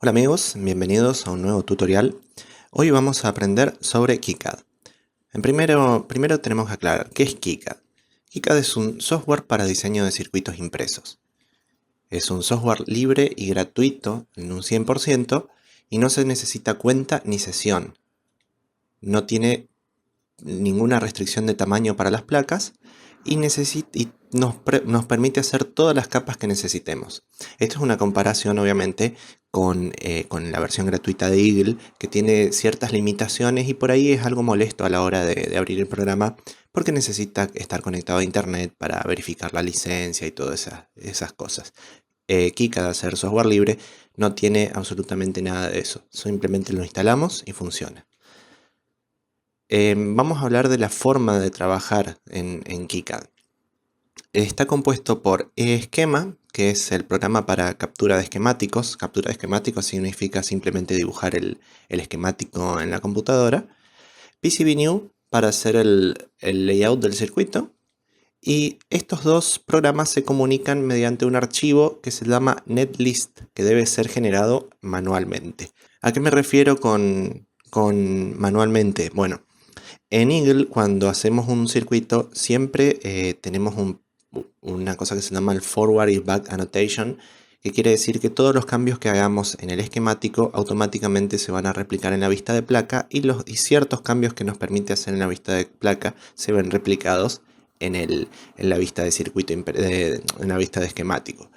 Hola amigos, bienvenidos a un nuevo tutorial. Hoy vamos a aprender sobre KiCad. Primero tenemos que aclarar, ¿qué es KiCad? KiCad es un software para diseño de circuitos impresos. Es un software libre y gratuito en un 100% y no se necesita cuenta ni sesión. No tiene ninguna restricción de tamaño para las placas y nos permite hacer todas las capas que necesitemos. Esto es una comparación obviamente con la versión gratuita de Eagle, que tiene ciertas limitaciones y por ahí es algo molesto a la hora de abrir el programa porque necesita estar conectado a internet para verificar la licencia y todas esas cosas. KiCad, al ser software libre, no tiene absolutamente nada de eso, simplemente lo instalamos y funciona. Vamos a hablar de la forma de trabajar en KiCad. Está compuesto por eSchema, que es el programa para captura de esquemáticos. Captura de esquemáticos significa simplemente dibujar el esquemático en la computadora. PCBNew para hacer el layout del circuito. Y estos dos programas se comunican mediante un archivo que se llama netlist, que debe ser generado manualmente. ¿A qué me refiero con manualmente? Bueno, en Eagle, cuando hacemos un circuito, siempre tenemos una cosa que se llama el Forward y Back Annotation, que quiere decir que todos los cambios que hagamos en el esquemático automáticamente se van a replicar en la vista de placa y ciertos cambios que nos permite hacer en la vista de placa se ven replicados en la vista de circuito, en la vista de esquemático.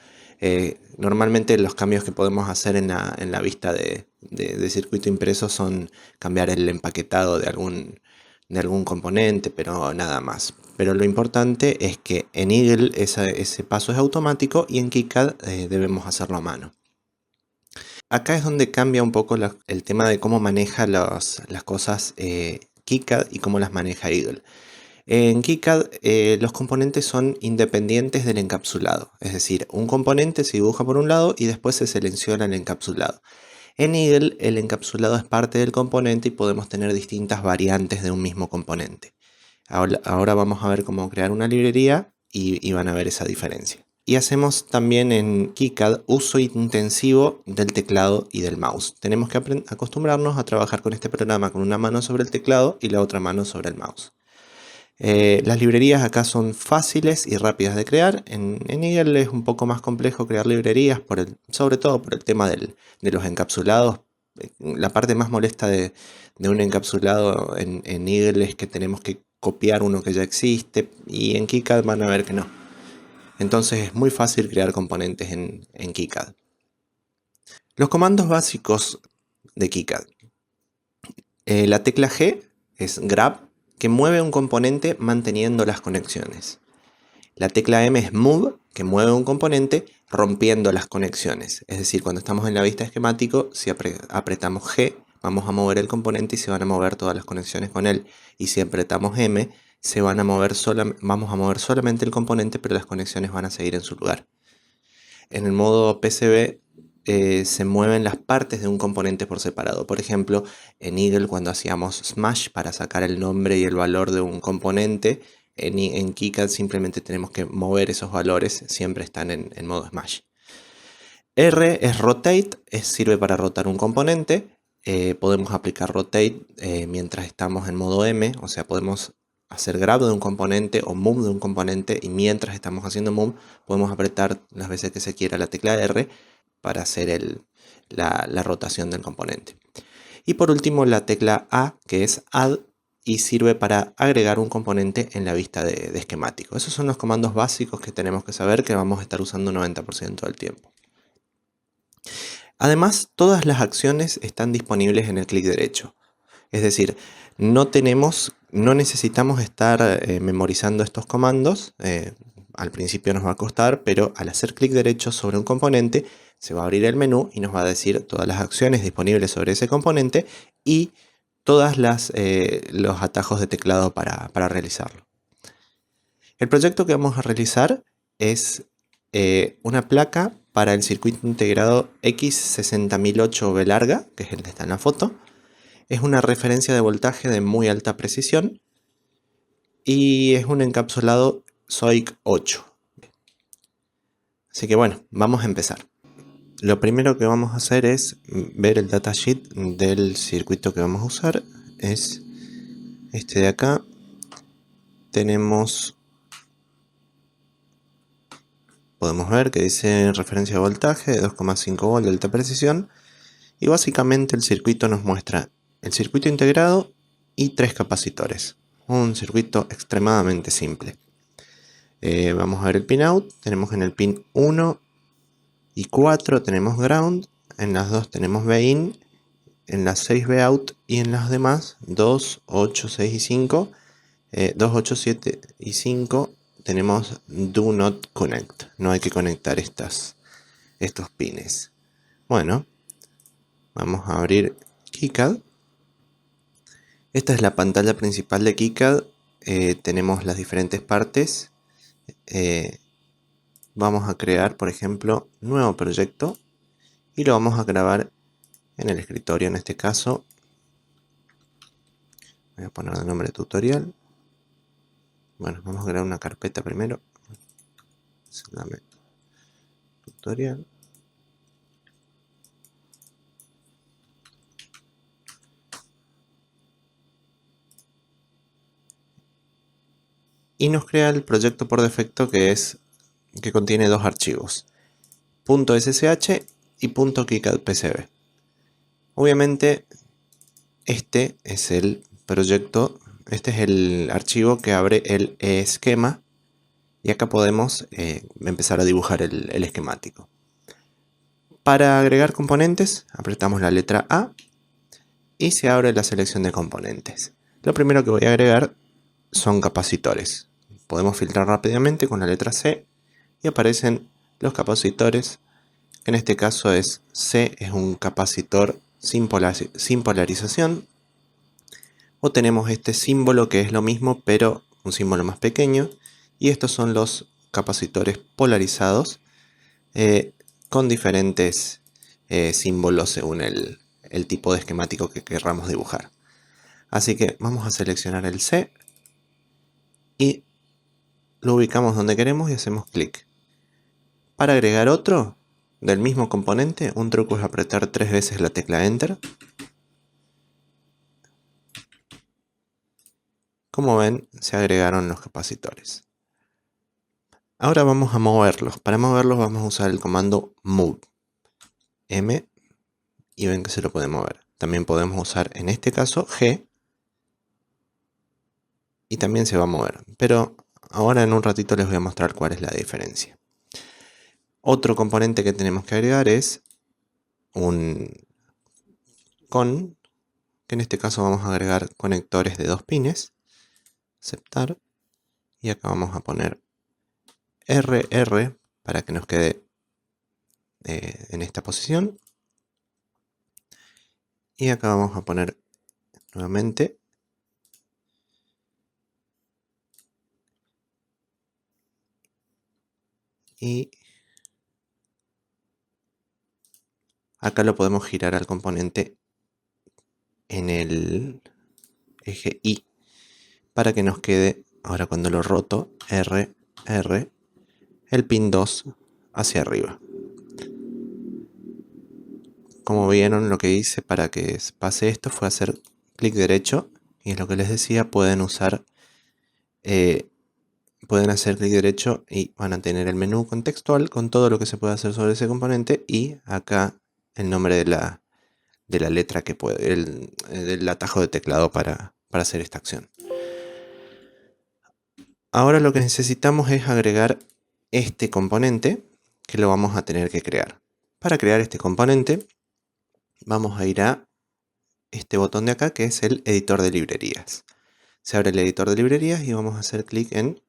Normalmente los cambios que podemos hacer en la vista de circuito impreso son cambiar el empaquetado de algún componente, pero nada más. Pero lo importante es que en Eagle ese paso es automático y en KiCad debemos hacerlo a mano. Acá es donde cambia un poco el tema de cómo maneja las cosas KiCad y cómo las maneja Eagle. En KiCad los componentes son independientes del encapsulado, es decir, un componente se dibuja por un lado y después se selecciona el encapsulado. En Eagle el encapsulado es parte del componente y podemos tener distintas variantes de un mismo componente. Ahora vamos a ver cómo crear una librería y van a ver esa diferencia. Y hacemos también en KiCad uso intensivo del teclado y del mouse. Tenemos que acostumbrarnos a trabajar con este programa con una mano sobre el teclado y la otra mano sobre el mouse. Las librerías acá son fáciles y rápidas de crear. En Eagle es un poco más complejo crear librerías, sobre todo por el tema de los encapsulados. La parte más molesta de un encapsulado en Eagle es que tenemos que copiar uno que ya existe y en KiCad van a ver que no. Entonces es muy fácil crear componentes en KiCad. Los comandos básicos de KiCad. La tecla G es grab, que mueve un componente manteniendo las conexiones. La tecla M es move, que mueve un componente rompiendo las conexiones. Es decir, cuando estamos en la vista esquemático, si apretamos G, vamos a mover el componente y se van a mover todas las conexiones con él. Y si apretamos M, vamos a mover solamente el componente, pero las conexiones van a seguir en su lugar. En el modo PCB se mueven las partes de un componente por separado. Por ejemplo, en Eagle cuando hacíamos Smash para sacar el nombre y el valor de un componente, en KiCad simplemente tenemos que mover esos valores, siempre están en modo Smash. R es Rotate, sirve para rotar un componente. Podemos aplicar Rotate mientras estamos en modo M, o sea, podemos hacer grab de un componente o move de un componente y mientras estamos haciendo move podemos apretar las veces que se quiera la tecla R para hacer la rotación del componente. Y por último la tecla A, que es Add, y sirve para agregar un componente en la vista de esquemático. Esos son los comandos básicos que tenemos que saber que vamos a estar usando 90% del tiempo. Además, todas las acciones están disponibles en el clic derecho. Es decir, no necesitamos estar memorizando estos comandos. Al principio nos va a costar, pero al hacer clic derecho sobre un componente, se va a abrir el menú y nos va a decir todas las acciones disponibles sobre ese componente y todos los atajos de teclado para realizarlo. El proyecto que vamos a realizar es una placa para el circuito integrado X60008B larga, que es el que está en la foto. Es una referencia de voltaje de muy alta precisión y es un encapsulado SOIC 8. Así que bueno, vamos a empezar. Lo primero que vamos a hacer es ver el datasheet del circuito que vamos a usar. Es este de acá. Podemos ver que dice referencia de voltaje de 2,5 volt de alta precisión. Y básicamente el circuito nos muestra el circuito integrado y 3 capacitores. Un circuito extremadamente simple. Vamos a ver el pinout. Tenemos en el pin 1 y 4 tenemos ground. En las 2 tenemos Bin. En las 6 Vout. Y en las demás 2, 8, 6 y 5. 2, 8, 7 y 5 tenemos Do Not Connect. No hay que conectar estos pines. Bueno, vamos a abrir KiCad. Esta es la pantalla principal de KiCad. Tenemos las diferentes partes. Vamos a crear, por ejemplo, nuevo proyecto y lo vamos a grabar en el escritorio. En este caso, voy a poner de nombre tutorial. Bueno, vamos a crear una carpeta primero. Dame tutorial. Y nos crea el proyecto por defecto que contiene dos archivos, .ssh y .kicadpcb. Obviamente este es el proyecto, este es el archivo que abre el esquema y acá podemos empezar a dibujar el esquemático. Para agregar componentes apretamos la letra A y se abre la selección de componentes. Lo primero que voy a agregar son capacitores. Podemos filtrar rápidamente con la letra C y aparecen los capacitores. En este caso C es un capacitor sin polarización. O tenemos este símbolo que es lo mismo pero un símbolo más pequeño. Y estos son los capacitores polarizados con diferentes símbolos según el tipo de esquemático que querramos dibujar. Así que vamos a seleccionar el C y lo ubicamos donde queremos y hacemos clic. Para agregar otro del mismo componente, un truco es apretar 3 veces la tecla Enter. Como ven, se agregaron los capacitores. Ahora vamos a moverlos. Para moverlos vamos a usar el comando move. M y ven que se lo puede mover. También podemos usar en este caso G y también se va a mover. Pero ahora en un ratito les voy a mostrar cuál es la diferencia. Otro componente que tenemos que agregar es un con, que en este caso vamos a agregar conectores de 2 pines. Aceptar. Y acá vamos a poner RR para que nos quede en esta posición. Y acá vamos a poner nuevamente y acá lo podemos girar al componente en el eje Y para que nos quede, ahora cuando lo roto, R, R, el pin 2 hacia arriba. Como vieron, lo que hice para que pase esto fue hacer clic derecho y es lo que les decía, pueden hacer clic derecho y van a tener el menú contextual con todo lo que se puede hacer sobre ese componente y acá el nombre de la letra que puede, el atajo de teclado para hacer esta acción. Ahora lo que necesitamos es agregar este componente que lo vamos a tener que crear. Para crear este componente vamos a ir a este botón de acá que es el editor de librerías. Se abre el editor de librerías y vamos a hacer clic en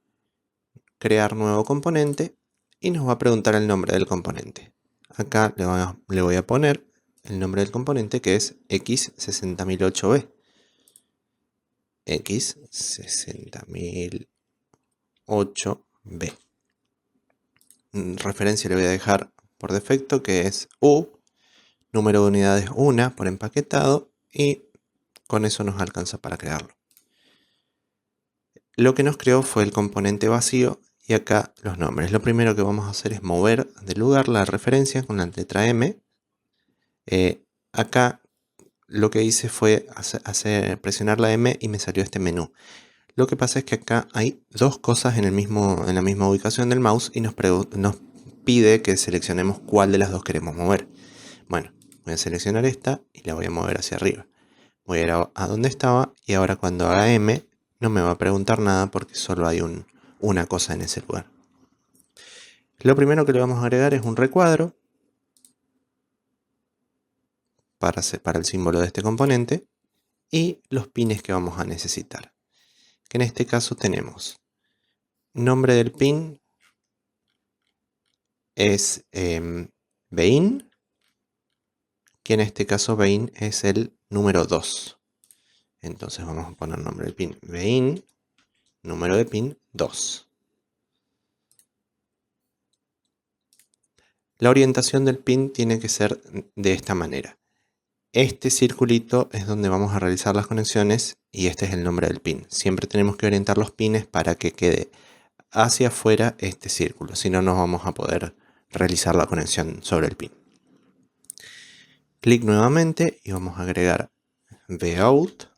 crear nuevo componente y nos va a preguntar el nombre del componente. Acá le voy a poner el nombre del componente que es X60008B. X60008B. Referencia le voy a dejar por defecto que es U, número de unidades 1 por empaquetado y con eso nos alcanza para crearlo. Lo que nos creó fue el componente vacío y acá los nombres. Lo primero que vamos a hacer es mover de lugar la referencia con la letra M. Acá lo que hice fue presionar la M y me salió este menú. Lo que pasa es que acá hay dos cosas en la misma ubicación del mouse y nos pide que seleccionemos cuál de las dos queremos mover. Bueno, voy a seleccionar esta y la voy a mover hacia arriba. Voy a ir a donde estaba y ahora cuando haga M no me va a preguntar nada porque solo hay una cosa en ese lugar. Lo primero que le vamos a agregar es un recuadro para el símbolo de este componente y los pines que vamos a necesitar. Que en este caso tenemos nombre del pin es Bein, que en este caso Bein es el número 2. Entonces vamos a poner nombre del pin Bein, número de pin 2. La orientación del pin tiene que ser de esta manera. Este circulito es donde vamos a realizar las conexiones y este es el nombre del pin. Siempre tenemos que orientar los pines para que quede hacia afuera este círculo, si no, no vamos a poder realizar la conexión sobre el pin. Clic nuevamente y vamos a agregar Vout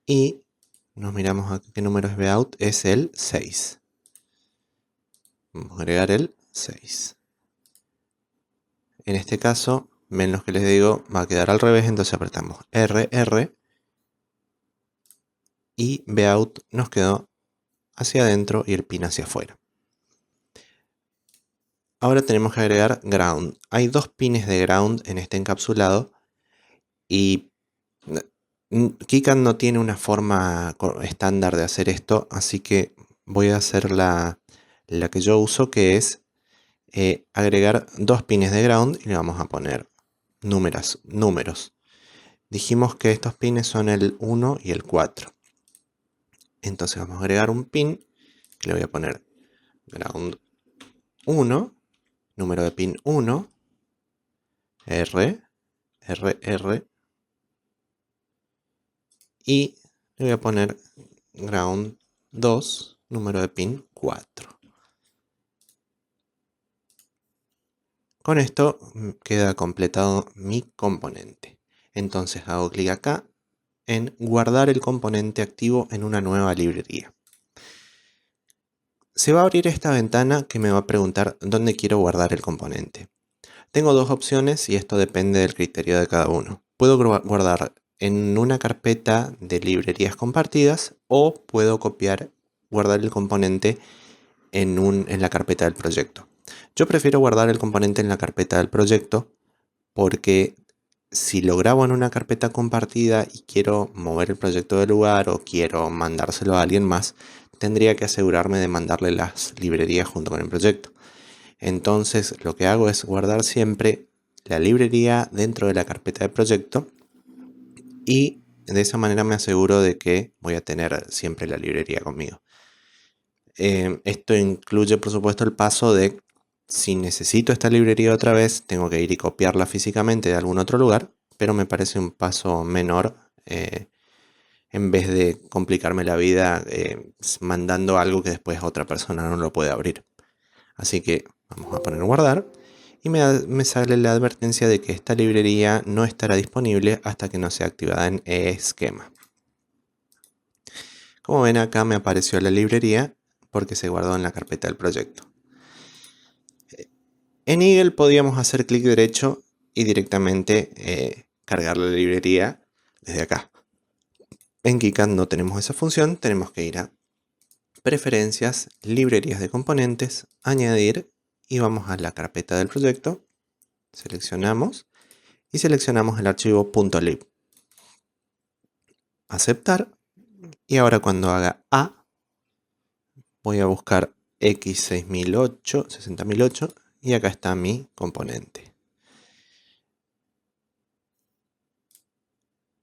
y nos miramos aquí qué número es Vout, es el 6. Vamos a agregar el 6. En este caso, ven lo que les digo, va a quedar al revés, entonces apretamos RR y Vout nos quedó hacia adentro y el pin hacia afuera. Ahora tenemos que agregar ground. Hay dos pines de ground en este encapsulado y KiCad no tiene una forma estándar de hacer esto, así que voy a hacer la que yo uso, que es agregar dos pines de ground y le vamos a poner números. Dijimos que estos pines son el 1 y el 4. Entonces vamos a agregar un pin que le voy a poner ground 1, número de pin 1, R, R, y le voy a poner ground 2, número de pin 4. Con esto queda completado mi componente. Entonces hago clic acá en guardar el componente activo en una nueva librería. Se va a abrir esta ventana que me va a preguntar dónde quiero guardar el componente. Tengo dos opciones y esto depende del criterio de cada uno. Puedo guardar en una carpeta de librerías compartidas o puedo guardar el componente en la carpeta del proyecto. Yo prefiero guardar el componente en la carpeta del proyecto porque si lo grabo en una carpeta compartida y quiero mover el proyecto de lugar o quiero mandárselo a alguien más, tendría que asegurarme de mandarle las librerías junto con el proyecto. Entonces lo que hago es guardar siempre la librería dentro de la carpeta de proyecto y de esa manera me aseguro de que voy a tener siempre la librería conmigo. Esto incluye por supuesto el paso de si necesito esta librería otra vez tengo que ir y copiarla físicamente de algún otro lugar, pero me parece un paso menor en vez de complicarme la vida mandando algo que después otra persona no lo puede abrir. Así que vamos a poner guardar y me sale la advertencia de que esta librería no estará disponible hasta que no sea activada en esquema. Como ven acá me apareció la librería porque se guardó en la carpeta del proyecto. En Eagle podíamos hacer clic derecho y directamente cargar la librería desde acá. En KiCad no tenemos esa función, tenemos que ir a Preferencias, Librerías de componentes, Añadir y vamos a la carpeta del proyecto, seleccionamos y seleccionamos el archivo .lib. Aceptar y ahora cuando haga A voy a buscar X60008 y acá está mi componente.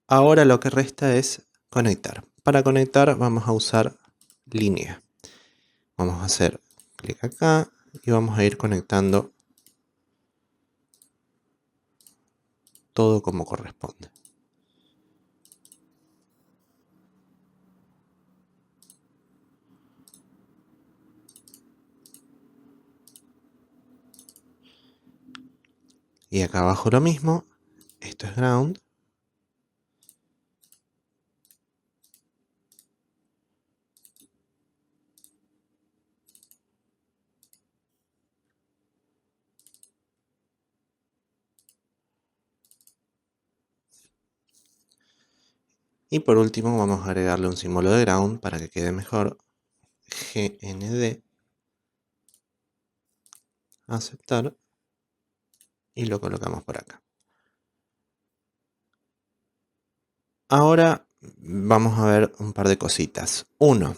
Ahora lo que resta es conectar. Para conectar vamos a usar línea. Vamos a hacer clic acá y vamos a ir conectando todo como corresponde. Y acá abajo lo mismo. Esto es ground. Y por último vamos a agregarle un símbolo de ground para que quede mejor. GND. Aceptar. Y lo colocamos por acá. Ahora vamos a ver un par de cositas. Uno,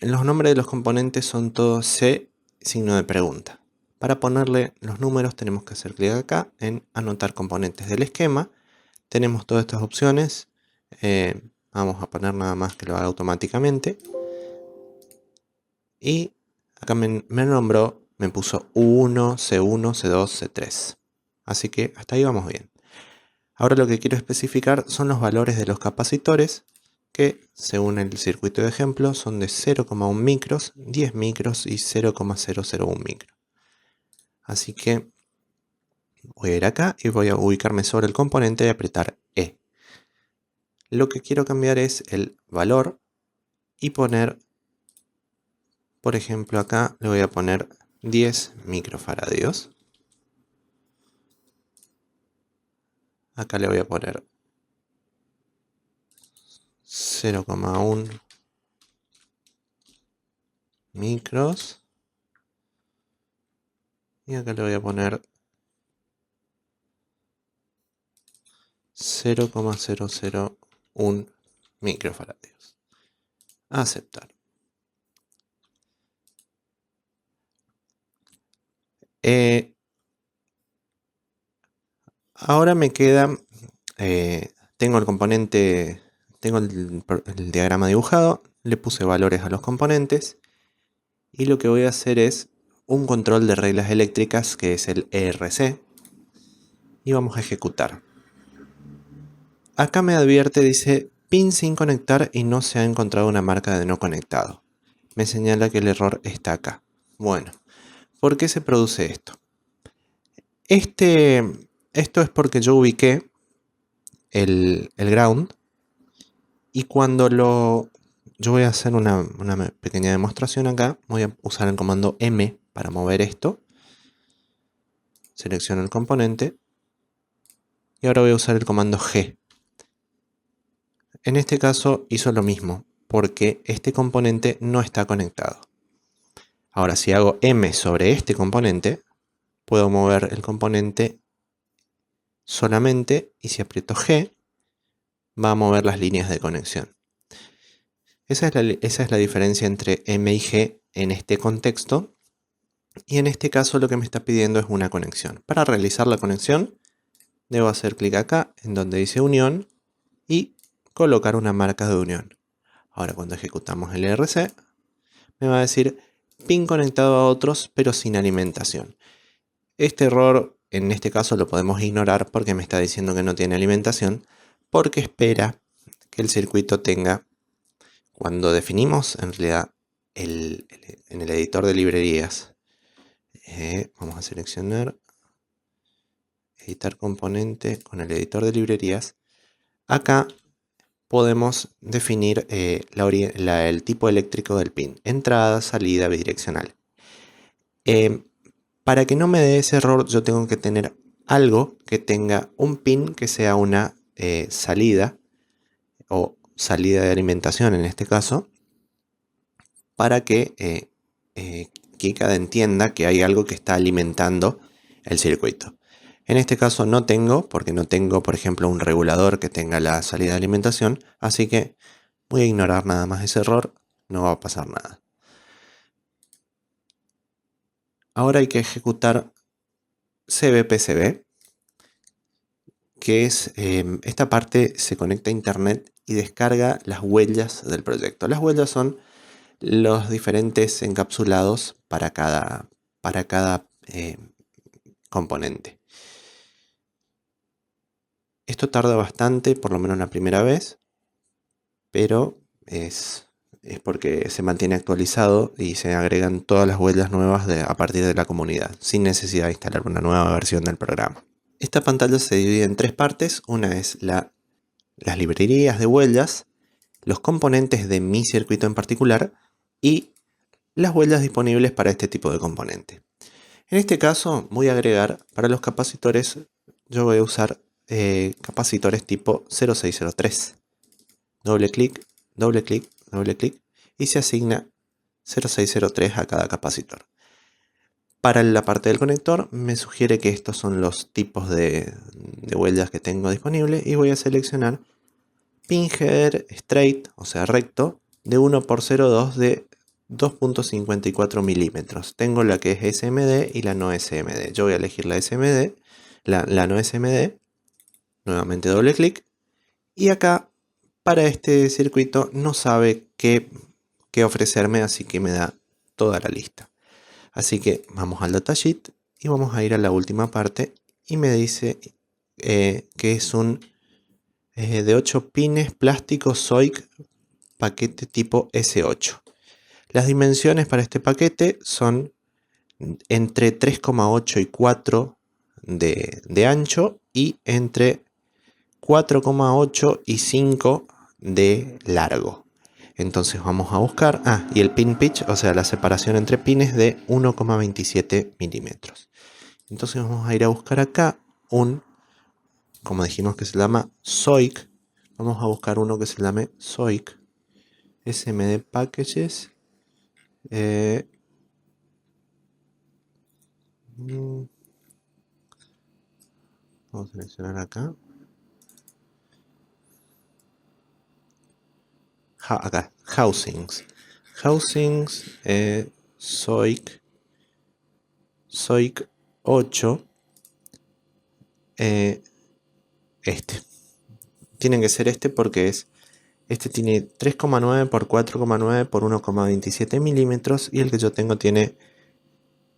los nombres de los componentes son todos C, signo de pregunta. Para ponerle los números tenemos que hacer clic acá en anotar componentes del esquema. Tenemos todas estas opciones. Vamos a poner nada más que lo haga automáticamente. Y acá me nombró, me puso U1, C1, C2, C3. Así que hasta ahí vamos bien. Ahora lo que quiero especificar son los valores de los capacitores que, según el circuito de ejemplo, son de 0,1 micros, 10 micros y 0,001 micro. Así que voy a ir acá y voy a ubicarme sobre el componente y apretar E. Lo que quiero cambiar es el valor y poner, por ejemplo, acá le voy a poner 10 microfaradios. Acá le voy a poner 0,1 micros. Y acá le voy a poner 0,001 microfaradios. Aceptar. Ahora me queda, tengo el componente, tengo el diagrama dibujado, le puse valores a los componentes y lo que voy a hacer es un control de reglas eléctricas que es el ERC y vamos a ejecutar. Acá me advierte, dice pin sin conectar y no se ha encontrado una marca de no conectado. Me señala que el error está acá. Bueno, ¿por qué se produce esto? Esto es porque yo ubiqué el ground y cuando yo voy a hacer una pequeña demostración acá, voy a usar el comando M para mover esto. Selecciono el componente y ahora voy a usar el comando G. En este caso hizo lo mismo porque este componente no está conectado. Ahora si hago M sobre este componente, puedo mover el componente solamente y si aprieto G, va a mover las líneas de conexión. Esa es la diferencia entre M y G en este contexto. Y en este caso lo que me está pidiendo es una conexión. Para realizar la conexión, debo hacer clic acá en donde dice unión y colocar una marca de unión. Ahora cuando ejecutamos el ERC, me va a decir pin conectado a otros pero sin alimentación. Este error en este caso lo podemos ignorar porque me está diciendo que no tiene alimentación, porque espera que el circuito tenga, cuando definimos en realidad en el editor de librerías, vamos a seleccionar editar componente con el editor de librerías. Acá podemos definir el tipo eléctrico del pin, entrada, salida, bidireccional. Para que no me dé ese error, yo tengo que tener algo que tenga un pin que sea una salida o salida de alimentación en este caso, para que KiCad entienda que hay algo que está alimentando el circuito. En este caso no tengo, porque no tengo, por ejemplo, un regulador que tenga la salida de alimentación, así que voy a ignorar nada más ese error, no va a pasar nada. Ahora hay que ejecutar cbpcb, que es esta parte se conecta a internet y descarga las huellas del proyecto. Las huellas son los diferentes encapsulados para cada componente. Esto tarda bastante, por lo menos la primera vez, pero es es porque se mantiene actualizado y se agregan todas las huellas nuevas a partir de la comunidad, sin necesidad de instalar una nueva versión del programa. Esta pantalla se divide en tres partes. Una es las librerías de huellas, los componentes de mi circuito en particular y las huellas disponibles para este tipo de componente. En este caso voy a agregar para los capacitores, yo voy a usar capacitores tipo 0603. Doble clic, doble clic, doble clic y se asigna 0603 a cada capacitor. Para la parte del conector me sugiere que estos son los tipos de huellas que tengo disponibles y voy a seleccionar pin header straight, o sea recto, de 1x02 de 2.54 milímetros. Tengo la que es SMD y la no SMD. Yo voy a elegir la SMD, la no SMD, nuevamente doble clic y acá para este circuito no sabe qué ofrecerme, así que me da toda la lista. Así que vamos al datasheet y vamos a ir a la última parte y me dice que es un de 8 pines plástico SOIC paquete tipo S8. Las dimensiones para este paquete son entre 3,8 y 4 de ancho y entre 4,8 y 5 de largo. Entonces vamos a buscar, y el pin pitch, o sea la separación entre pines de 1,27 milímetros. Entonces vamos a ir a buscar acá como dijimos que se llama SOIC, vamos a buscar uno que se llame SOIC SMD Packages. Vamos a seleccionar acá. Acá, Housings. SOIC 8. Tienen que ser porque este tiene 3,9 por 4,9 por 1,27 milímetros y el que yo tengo tiene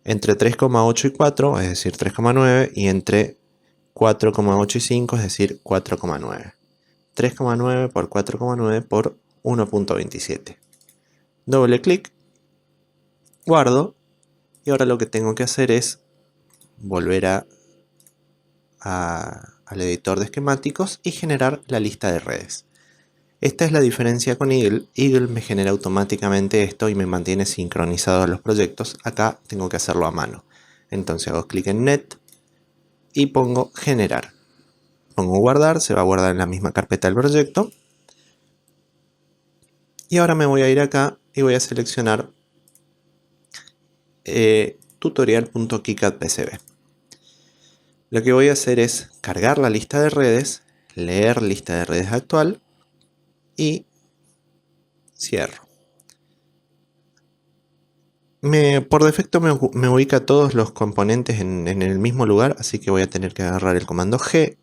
entre 3,8 y 4, es decir 3,9, y entre 4,8 y 5, es decir 4,9. 3,9 por 4,9 por 1,27. Doble clic, guardo y ahora lo que tengo que hacer es volver al editor de esquemáticos y generar la lista de redes. Esta es la diferencia con Eagle. Eagle me genera automáticamente esto y me mantiene sincronizados los proyectos. Acá tengo que hacerlo a mano. Entonces hago clic en Net y pongo generar. Pongo guardar, se va a guardar en la misma carpeta del proyecto. Y ahora me voy a ir acá y voy a seleccionar tutorial.kicadpcb. Lo que voy a hacer es cargar la lista de redes, leer lista de redes actual y cierro. Por defecto me ubica todos los componentes en el mismo lugar, así que voy a tener que agarrar el comando G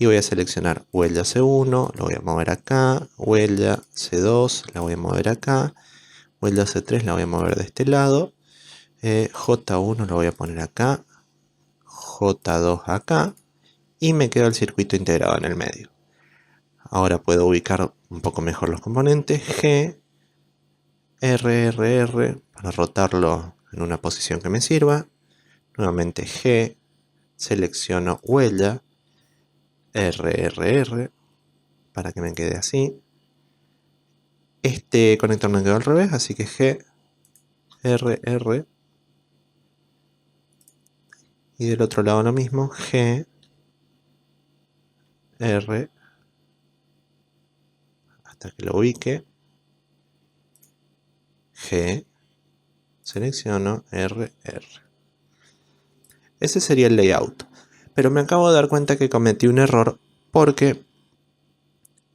y voy a seleccionar huella C1, lo voy a mover acá, huella C2, la voy a mover acá, huella C3 la voy a mover de este lado, J1 lo voy a poner acá, J2 acá y me queda el circuito integrado en el medio. Ahora puedo ubicar un poco mejor los componentes, G, RRR para rotarlo en una posición que me sirva, nuevamente G, selecciono huella, RRR para que me quede así. Este conector me quedó al revés, así que G, RR y del otro lado lo mismo, G, R hasta que lo ubique, G, selecciono RR. Ese sería el layout, pero me acabo de dar cuenta que cometí un error porque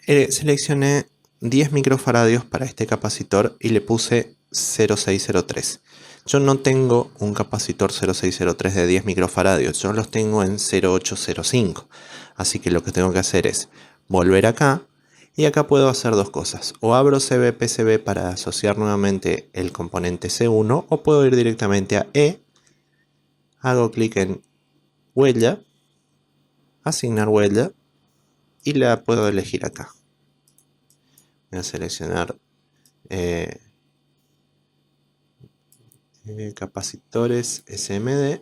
seleccioné 10 microfaradios para este capacitor y le puse 0603. Yo no tengo un capacitor 0603 de 10 microfaradios, yo los tengo en 0805. Así que lo que tengo que hacer es volver acá y acá puedo hacer dos cosas. O abro CBPCB para asociar nuevamente el componente C1 o puedo ir directamente a E, hago clic en huella, asignar huella y la puedo elegir acá. Voy a seleccionar eh, capacitores SMD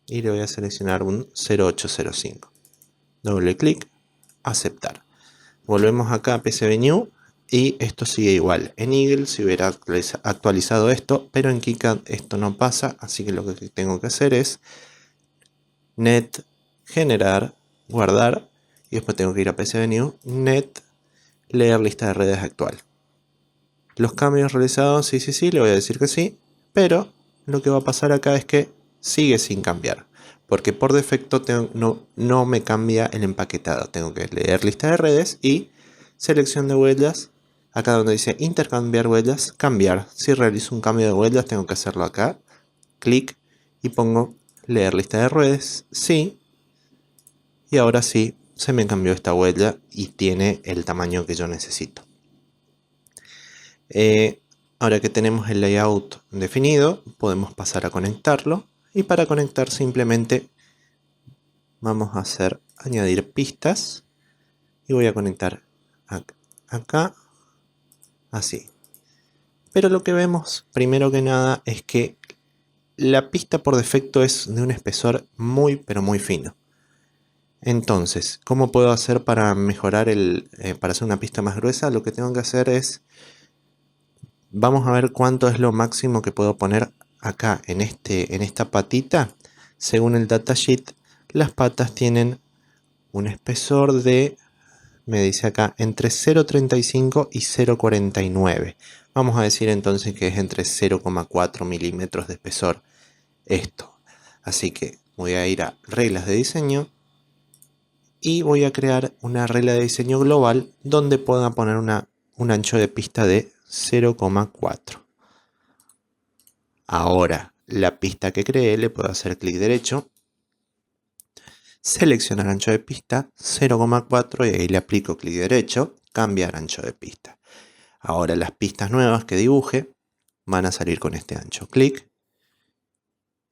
y le voy a seleccionar un 0805. Doble clic, aceptar. Volvemos acá a PCBNew y esto sigue igual. En Eagle se hubiera actualizado esto, pero en KiCad esto no pasa, así que lo que tengo que hacer es net, generar, guardar, y después tengo que ir a PCBNew, net, leer lista de redes actual. Los cambios realizados, sí, le voy a decir que sí, pero lo que va a pasar acá es que sigue sin cambiar, porque por defecto no me cambia el empaquetado. Tengo que leer lista de redes y selección de huellas, acá donde dice intercambiar huellas, cambiar. Si realizo un cambio de huellas tengo que hacerlo acá, clic y pongo leer lista de redes, sí, y ahora sí se me cambió esta huella y tiene el tamaño que yo necesito. Ahora que tenemos el layout definido, podemos pasar a conectarlo. Y para conectar simplemente vamos a hacer añadir pistas. Y voy a conectar acá, así. Pero lo que vemos primero que nada es que la pista por defecto es de un espesor muy pero muy fino. Entonces, ¿cómo puedo hacer para mejorar para hacer una pista más gruesa? Lo que tengo que hacer es, vamos a ver cuánto es lo máximo que puedo poner acá en esta patita. Según el datasheet, las patas tienen un espesor de, me dice acá, entre 0,35 y 0,49. Vamos a decir entonces que es entre 0,4 milímetros de espesor esto. Así que voy a ir a reglas de diseño y voy a crear una regla de diseño global donde pueda poner un ancho de pista de 0,4. Ahora, la pista que creé le puedo hacer clic derecho, seleccionar ancho de pista 0,4 y ahí le aplico clic derecho, cambiar ancho de pista. Ahora las pistas nuevas que dibuje van a salir con este ancho. Clic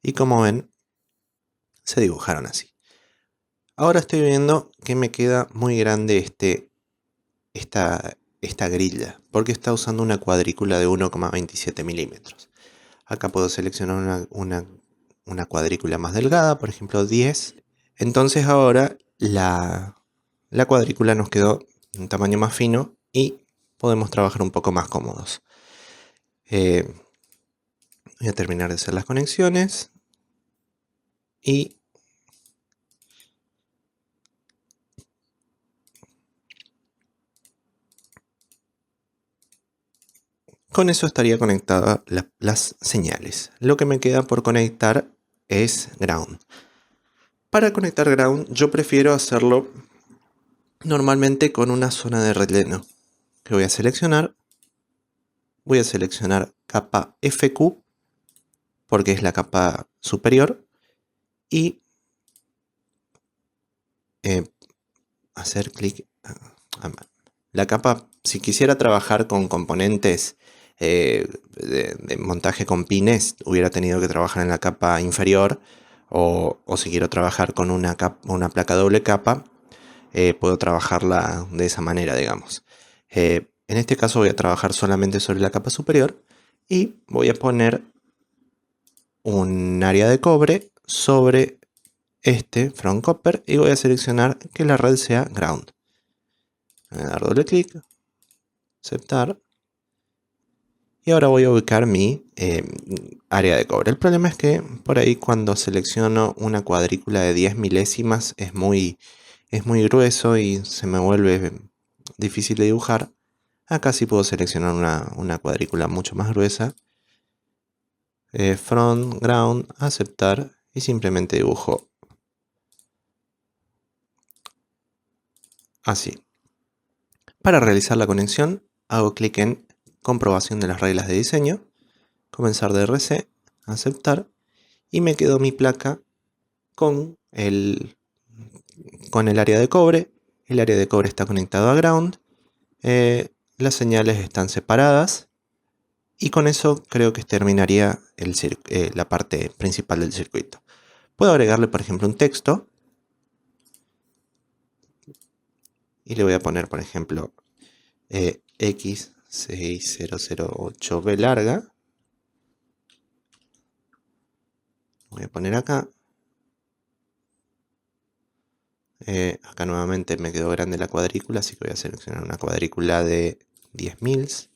y como ven, se dibujaron así. Ahora estoy viendo que me queda muy grande esta grilla porque está usando una cuadrícula de 1,27 milímetros. Acá puedo seleccionar una cuadrícula más delgada, por ejemplo 10. Entonces ahora la cuadrícula nos quedó un tamaño más fino y podemos trabajar un poco más cómodos. Voy a terminar de hacer las conexiones y con eso estaría conectada las señales. Lo que me queda por conectar es ground. Para conectar ground yo prefiero hacerlo normalmente con una zona de relleno que voy a seleccionar. Voy a seleccionar capa FQ porque es la capa superior y hacer clic. La capa, si quisiera trabajar con componentes de montaje con pines, hubiera tenido que trabajar en la capa inferior, o si quiero trabajar con una placa doble capa, puedo trabajarla de esa manera, digamos. En este caso voy a trabajar solamente sobre la capa superior y voy a poner un área de cobre sobre este front copper y voy a seleccionar que la red sea ground. Voy a dar doble clic, aceptar. Y ahora voy a ubicar mi área de cobre. El problema es que por ahí cuando selecciono una cuadrícula de 10 milésimas es muy grueso y se me vuelve difícil de dibujar. Acá sí puedo seleccionar una cuadrícula mucho más gruesa. Front, ground, aceptar y simplemente dibujo así. Para realizar la conexión hago clic en comprobación de las reglas de diseño, comenzar de RC, aceptar y me quedó mi placa con el área de cobre. El área de cobre está conectado a ground. Las señales están separadas. Y con eso creo que terminaría la parte principal del circuito. Puedo agregarle, por ejemplo, un texto. Y le voy a poner, por ejemplo, X6008B larga. Voy a poner acá. Acá nuevamente me quedó grande la cuadrícula, así que voy a seleccionar una cuadrícula de 10 mils.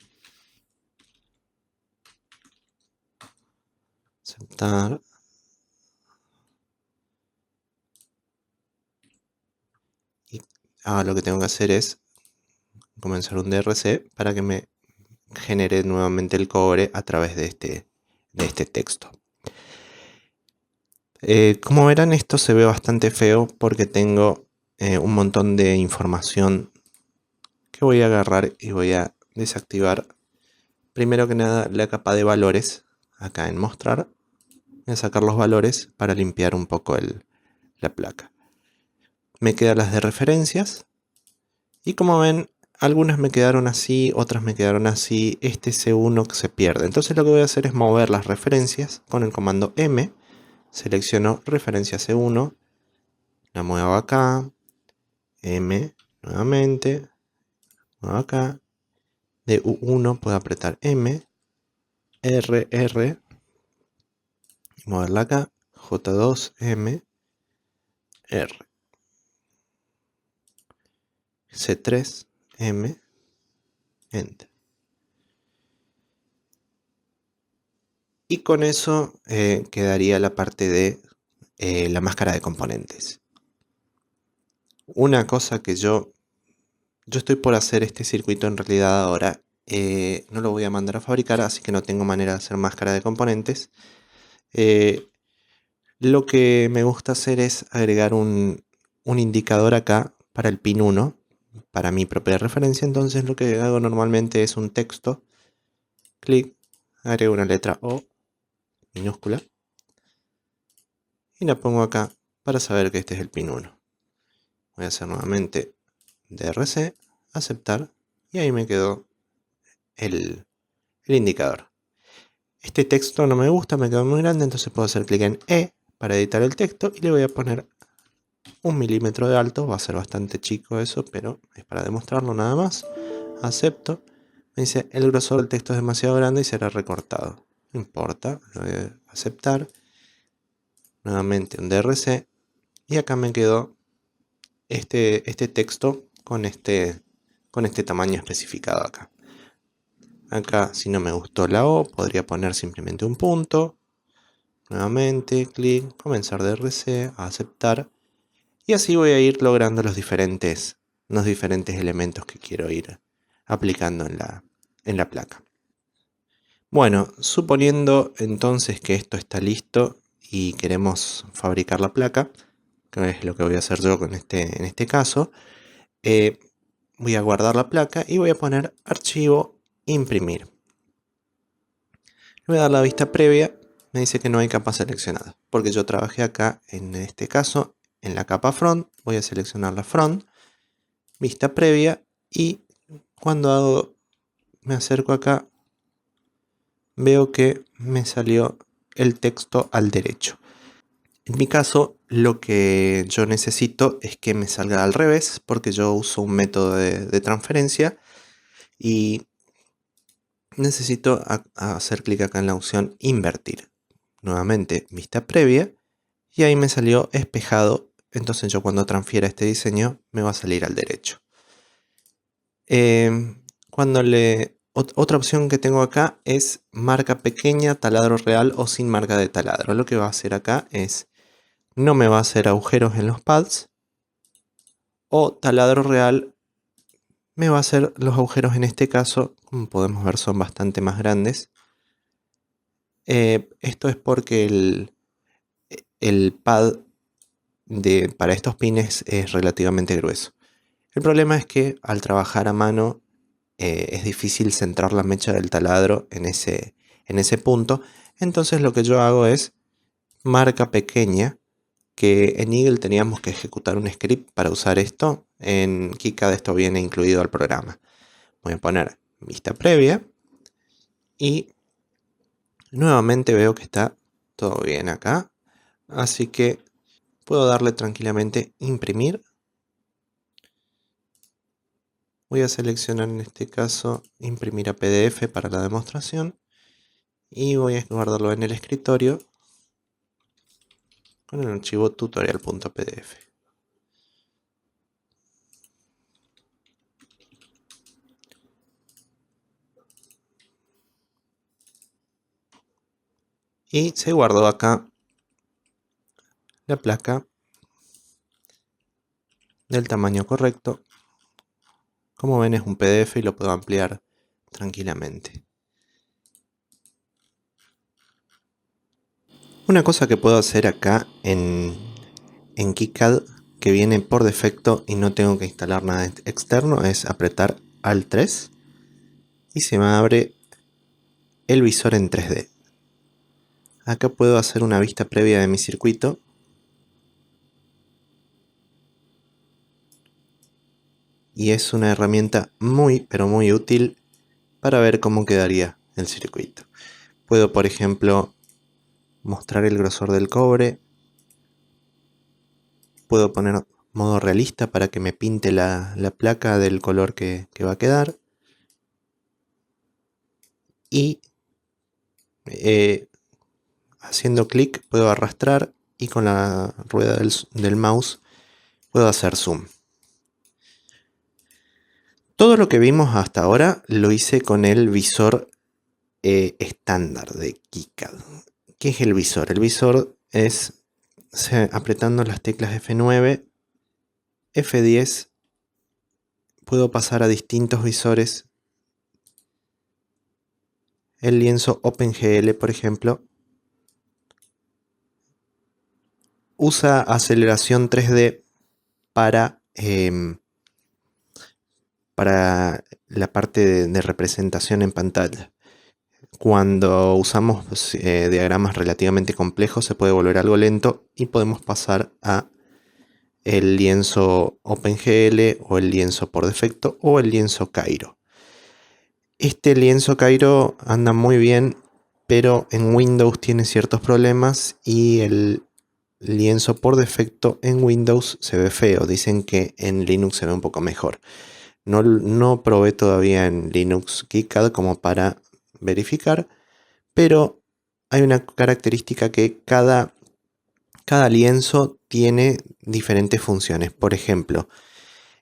Aceptar. Y ahora lo que tengo que hacer es comenzar un DRC para que me genere nuevamente el cobre a través de este texto. Como verán, esto se ve bastante feo porque tengo un montón de información que voy a agarrar y voy a desactivar. Primero que nada, la capa de valores, acá en mostrar, voy a sacar los valores para limpiar un poco la placa. Me quedan las de referencias y como ven, algunas me quedaron así, otras me quedaron así. Este C1 que se pierde. Entonces lo que voy a hacer es mover las referencias con el comando M. Selecciono referencia C1, la muevo acá, M nuevamente, muevo acá. De U1 puedo apretar M, R y moverla acá, J2, M, R, C3, M, Enter. Y con eso quedaría la parte de la máscara de componentes. Una cosa que yo estoy por hacer este circuito en realidad ahora. No lo voy a mandar a fabricar, así que no tengo manera de hacer máscara de componentes. Lo que me gusta hacer es agregar un indicador acá para el pin 1, para mi propia referencia. Entonces lo que hago normalmente es un texto, clic, agrego una letra O minúscula y la pongo acá para saber que este es el pin 1. Voy a hacer nuevamente DRC, aceptar, y ahí me quedó el indicador. Este texto no me gusta, me quedó muy grande, entonces puedo hacer clic en E para editar el texto y le voy a poner 1 milímetro de alto. Va a ser bastante chico eso, pero es para demostrarlo nada más. Acepto. Me dice el grosor del texto es demasiado grande y será recortado. No importa, lo voy a aceptar. Nuevamente un DRC. Y acá me quedó este texto con este tamaño especificado acá. Acá, si no me gustó la O, podría poner simplemente un punto. Nuevamente, clic, comenzar DRC, aceptar. Y así voy a ir logrando los diferentes elementos que quiero ir aplicando en la placa. Bueno, suponiendo entonces que esto está listo y queremos fabricar la placa, que es lo que voy a hacer yo en este caso, voy a guardar la placa y voy a poner archivo, imprimir. Le voy a dar la vista previa. Me dice que no hay capa seleccionada, porque yo trabajé acá, en este caso, en la capa front. Voy a seleccionar la front, vista previa, y cuando me acerco acá, veo que me salió el texto al derecho. En mi caso, lo que yo necesito es que me salga al revés, porque yo uso un método de transferencia y necesito hacer clic acá en la opción invertir. Nuevamente, vista previa, y ahí me salió espejado. Entonces yo cuando transfiera este diseño me va a salir al derecho. Otra opción que tengo acá es marca pequeña, taladro real o sin marca de taladro. Lo que va a hacer acá es, no me va a hacer agujeros en los pads, o taladro real me va a hacer los agujeros. En este caso, como podemos ver, son bastante más grandes. Esto es porque el pad para estos pines es relativamente grueso. El problema es que al trabajar a mano es difícil centrar la mecha del taladro en ese punto. Entonces lo que yo hago es marca pequeña, que en Eagle teníamos que ejecutar un script para usar esto. En KiCad esto viene incluido al programa. Voy a poner vista previa y nuevamente veo que está todo bien acá. Así que puedo darle tranquilamente imprimir. Voy a seleccionar en este caso imprimir a PDF para la demostración y voy a guardarlo en el escritorio con el archivo tutorial.pdf. Y se guardó acá la placa del tamaño correcto. Como ven, es un PDF y lo puedo ampliar tranquilamente. Una cosa que puedo hacer acá en KiCad, que viene por defecto y no tengo que instalar nada externo, es apretar Alt 3 y se me abre el visor en 3D. Acá puedo hacer una vista previa de mi circuito. Y es una herramienta muy, pero muy útil para ver cómo quedaría el circuito. Puedo, por ejemplo, mostrar el grosor del cobre. Puedo poner modo realista para que me pinte la placa del color que va a quedar. Y haciendo clic puedo arrastrar y con la rueda del mouse puedo hacer zoom. Todo lo que vimos hasta ahora lo hice con el visor estándar de KiCad. ¿Qué es el visor? El visor es apretando las teclas F9, F10, puedo pasar a distintos visores. El lienzo OpenGL, por ejemplo, usa aceleración 3D para la parte de representación en pantalla. Cuando usamos diagramas relativamente complejos se puede volver algo lento y podemos pasar a el lienzo OpenGL o el lienzo por defecto o el lienzo Cairo. Este lienzo Cairo anda muy bien, pero en Windows tiene ciertos problemas y el lienzo por defecto en Windows se ve feo. Dicen que en Linux se ve un poco mejor. No probé todavía en Linux KiCad como para verificar, pero hay una característica que cada lienzo tiene diferentes funciones. Por ejemplo,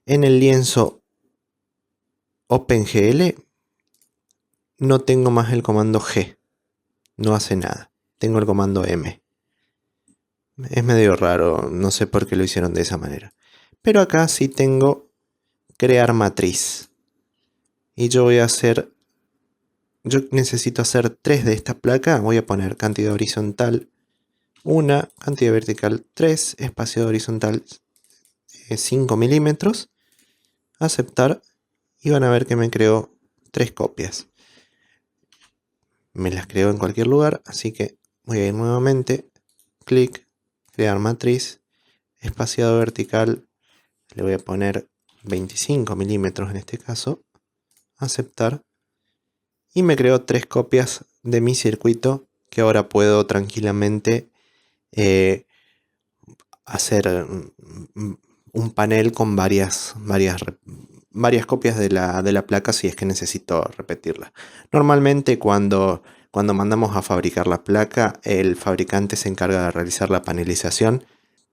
en el lienzo OpenGL no tengo más el comando G, no hace nada. Tengo el comando M. Es medio raro, no sé por qué lo hicieron de esa manera. Pero acá sí tengo crear matriz. Y yo necesito hacer 3 de esta placa. Voy a poner cantidad horizontal 1, cantidad vertical 3, espacio horizontal 5 milímetros. Aceptar y van a ver que me creó 3 copias. Me las creo en cualquier lugar, así que voy a ir nuevamente, clic, crear matriz, espaciado vertical, le voy a poner 25 milímetros en este caso, aceptar, y me creó 3 copias de mi circuito que ahora puedo tranquilamente hacer un panel con varias copias de la placa si es que necesito repetirla. Normalmente cuando mandamos a fabricar la placa, el fabricante se encarga de realizar la panelización,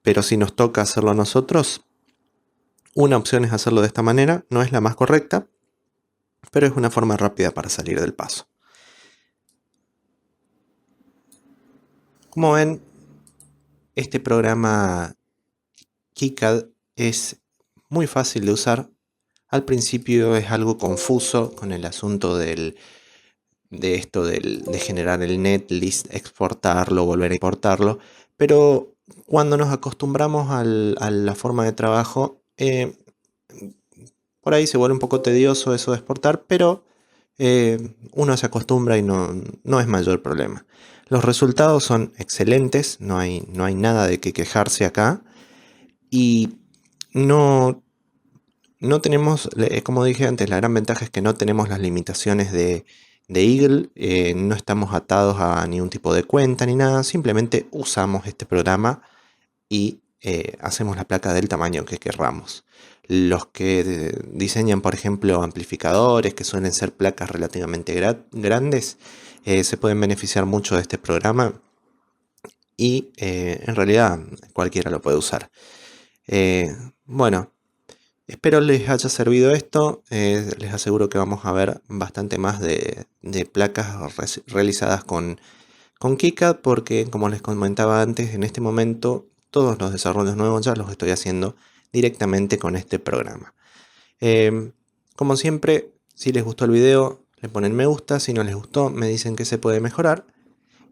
pero si nos toca hacerlo nosotros, una opción es hacerlo de esta manera. No es la más correcta, pero es una forma rápida para salir del paso. Como ven, este programa KiCad es muy fácil de usar. Al principio es algo confuso con el asunto de generar el netlist, exportarlo, volver a importarlo, pero cuando nos acostumbramos a la forma de trabajo, por ahí se vuelve un poco tedioso eso de exportar, pero uno se acostumbra y no es mayor problema. Los resultados son excelentes, no hay nada de qué quejarse acá y no tenemos, como dije antes, la gran ventaja es que no tenemos las limitaciones de Eagle, no estamos atados a ningún tipo de cuenta ni nada, simplemente usamos este programa y hacemos la placa del tamaño que querramos. Los que diseñan, por ejemplo, amplificadores, que suelen ser placas relativamente grandes, se pueden beneficiar mucho de este programa y en realidad cualquiera lo puede usar. Bueno, espero les haya servido esto. Les aseguro que vamos a ver bastante más de placas realizadas con KiCad, porque como les comentaba antes, en este momento todos los desarrollos nuevos ya los estoy haciendo directamente con este programa. Como siempre, si les gustó el video, le ponen me gusta. Si no les gustó, me dicen que se puede mejorar.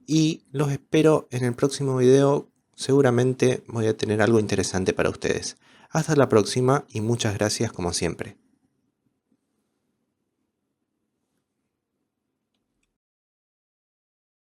Y los espero en el próximo video. Seguramente voy a tener algo interesante para ustedes. Hasta la próxima y muchas gracias como siempre.